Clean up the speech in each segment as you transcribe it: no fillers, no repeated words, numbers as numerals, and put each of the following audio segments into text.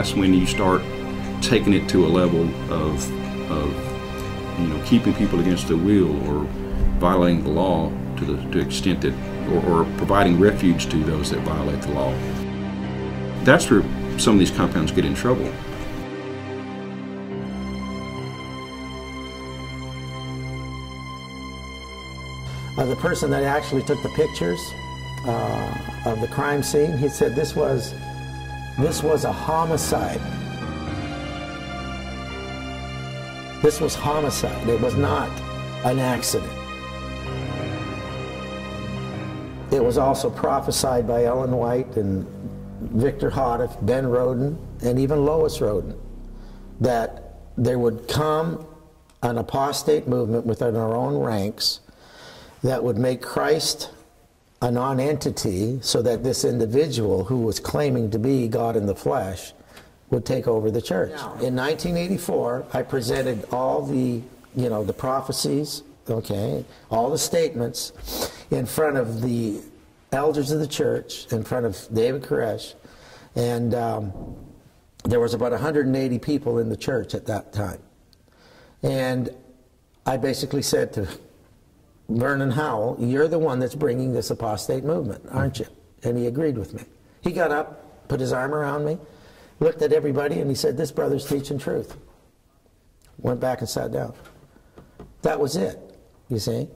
that's when you start taking it to a level of keeping people against the wheel or violating the law to the extent that, or providing refuge to those that violate the law. That's where some of these compounds get in trouble. The person that actually took the pictures of the crime scene, he said this was a homicide. This was homicide. It was not an accident. It was also prophesied by Ellen White and Victor Hoddeth, Ben Roden, and even Lois Roden, that there would come an apostate movement within our own ranks that would make Christ a non-entity, so that this individual who was claiming to be God in the flesh would take over the church. In 1984, I presented all the, the prophecies, okay, all the statements in front of the elders of the church, in front of David Koresh, and there was about 180 people in the church at that time. And I basically said to Vernon Howell, you're the one that's bringing this apostate movement, aren't you? And he agreed with me. He got up, put his arm around me, looked at everybody, and he said, this brother's teaching truth. Went back and sat down. That was it, you see.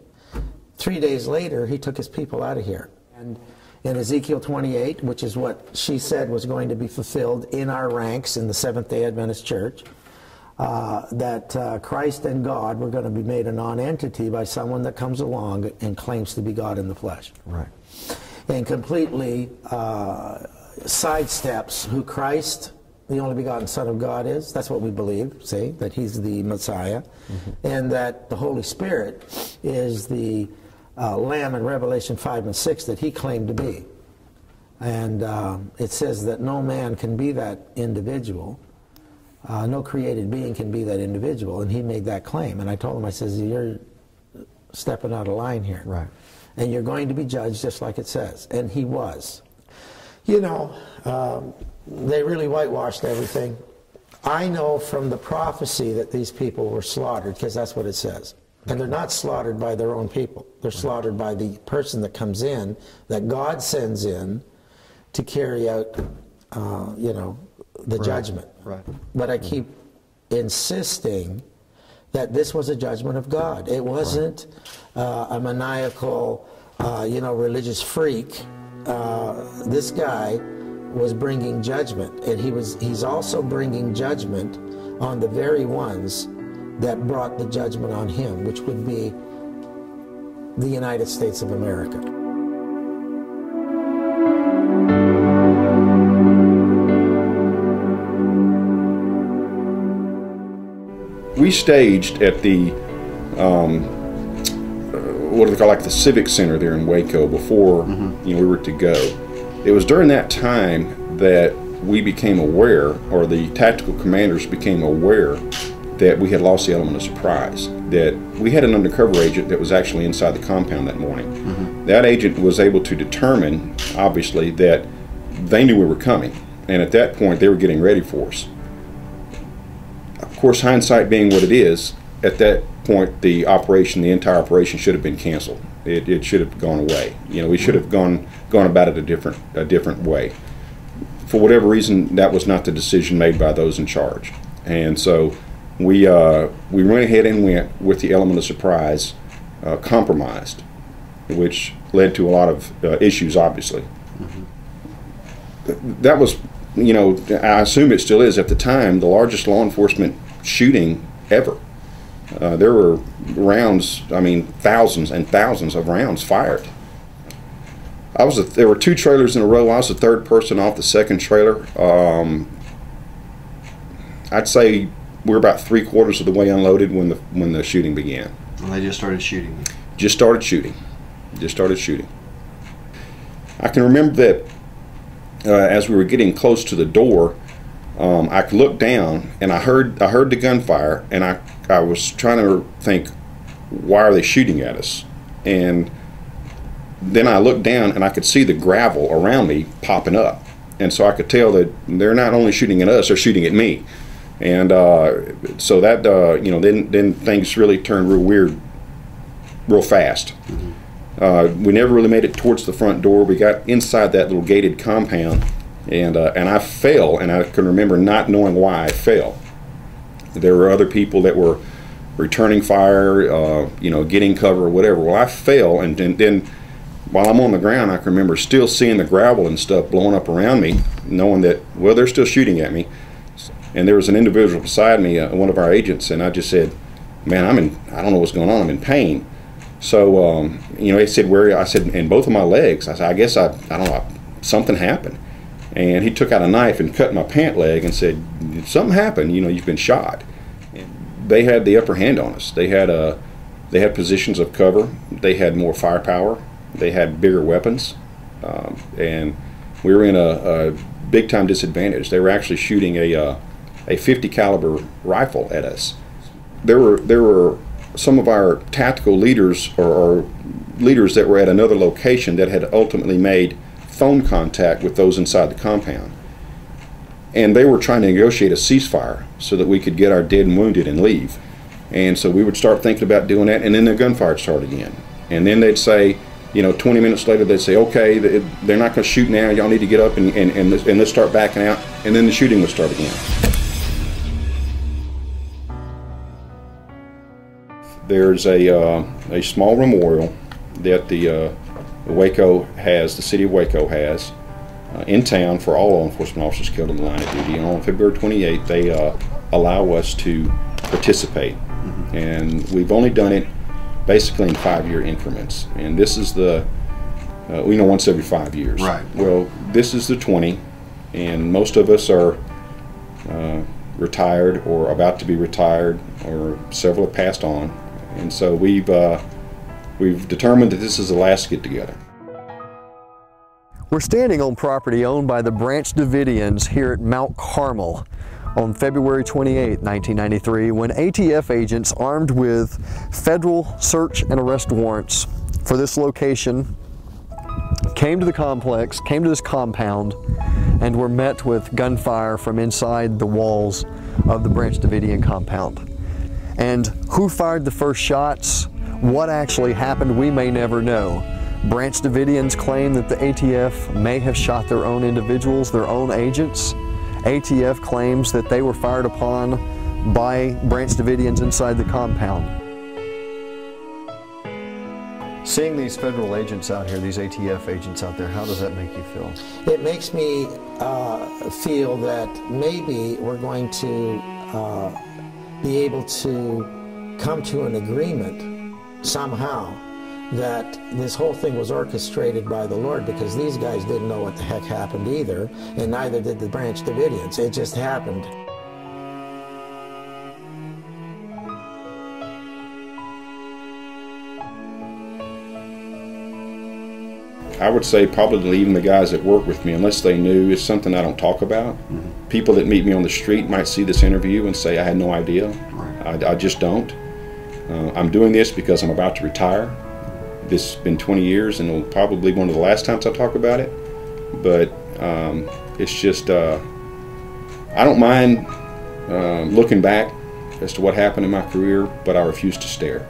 3 days later, he took his people out of here. And in Ezekiel 28, which is what she said was going to be fulfilled in our ranks in the Seventh-day Adventist Church, that Christ and God were going to be made a non-entity by someone that comes along and claims to be God in the flesh. Right. And completely sidesteps who Christ, the only begotten Son of God, is. That's what we believe, see, that he's the Messiah. And that the Holy Spirit is the Lamb in Revelation 5 and 6 that he claimed to be. And it says that no man can be that individual. No created being can be that individual, and he made that claim. And I told him, I says, you're stepping out of line here. Right. And you're going to be judged just like it says. And he was. You know, they really whitewashed everything. I know from the prophecy that these people were slaughtered, because that's what it says. And they're not slaughtered by their own people. They're slaughtered by the person that comes in, that God sends in to carry out, the judgment. Right. But I keep insisting that this was a judgment of God. It wasn't a maniacal, religious freak. This guy was bringing judgment, and he's also bringing judgment on the very ones that brought the judgment on him, which would be the United States of America. We staged at the what do they call, like the Civic Center there in Waco before we were to go. It was during that time that we became aware, or the tactical commanders became aware, that we had lost the element of surprise. That we had an undercover agent that was actually inside the compound that morning. That agent was able to determine, obviously, that they knew we were coming, and at that point they were getting ready for us. Of course, hindsight being what it is, at that point the entire operation should have been canceled. It should have gone away. We should have gone about it a different way. For whatever reason, that was not the decision made by those in charge, and so we went ahead and went with the element of surprise, compromised, which led to a lot of issues, obviously. That was, I assume it still is at the time, the largest law enforcement shooting ever. There were rounds, thousands and thousands of rounds fired. There were 2 trailers in a row. I was the third person off the second trailer. I'd say we were about 3/4 of the way unloaded when the shooting began. And they just started shooting. Just started shooting. I can remember that as we were getting close to the door, I could look down and I heard the gunfire, and I was trying to think, why are they shooting at us? And then I looked down and I could see the gravel around me popping up, And so I could tell that they're not only shooting at us, they're shooting at me. And so that, you know, then things really turned real weird real fast. We never really made it towards the front door. We got inside that little gated compound, and I fell, and I can remember not knowing why I fell. There were other people that were returning fire, you know, getting cover or whatever. Well, I fell, and then while I'm on the ground, I can remember still seeing the gravel and stuff blowing up around me, knowing that, well, they're still shooting at me. And there was an individual beside me, one of our agents, and I just said, man, I don't know what's going on, I'm in pain. So, you know, he said, where? I said, in both of my legs. I said, I guess I don't know, something happened. And he took out a knife and cut my pant leg and said, something happened, you know, you've been shot. They had the upper hand on us. They had positions of cover. They had more firepower. They had bigger weapons. And we were in a big-time disadvantage. They were actually shooting a 50 caliber rifle at us. There were some of our tactical leaders or leaders that were at another location that had ultimately made phone contact with those inside the compound. And they were trying to negotiate a ceasefire so that we could get our dead and wounded and leave. And so we would start thinking about doing that, and then the gunfire would start again. And then they'd say, you know, 20 minutes later they'd say, okay, they're not going to shoot now, y'all need to get up and let's start backing out. And then the shooting would start again. There's a small memorial that the Waco has, the city of Waco has, in town for all law enforcement officers killed in the line of duty. And on February 28th, they allow us to participate. And we've only done it basically in 5-year increments. And this is the, you know, once every 5 years. Right. Well, this is the 20, and most of us are retired or about to be retired, or several have passed on. And so we've determined that this is the last get-together. We're standing on property owned by the Branch Davidians here at Mount Carmel on February 28, 1993, when ATF agents armed with federal search and arrest warrants for this location came to the complex, came to this compound, and were met with gunfire from inside the walls of the Branch Davidian compound. And who fired the first shots? What actually happened, we may never know. Branch Davidians claim that the ATF may have shot their own individuals, their own agents. ATF claims that they were fired upon by Branch Davidians inside the compound. Seeing these federal agents out here, these ATF agents out there, how does that make you feel? It makes me feel that maybe we're going to be able to come to an agreement somehow that this whole thing was orchestrated by the Lord, because these guys didn't know what the heck happened either, and neither did the Branch Davidians. It just happened. I would say probably even the guys that work with me, unless they knew, it's something I don't talk about. People that meet me on the street might see this interview and say, I had no idea. I just don't. I'm doing this because I'm about to retire. This has been 20 years, and it'll probably be one of the last times I talk about it. But it's just, I don't mind looking back as to what happened in my career, but I refuse to stare.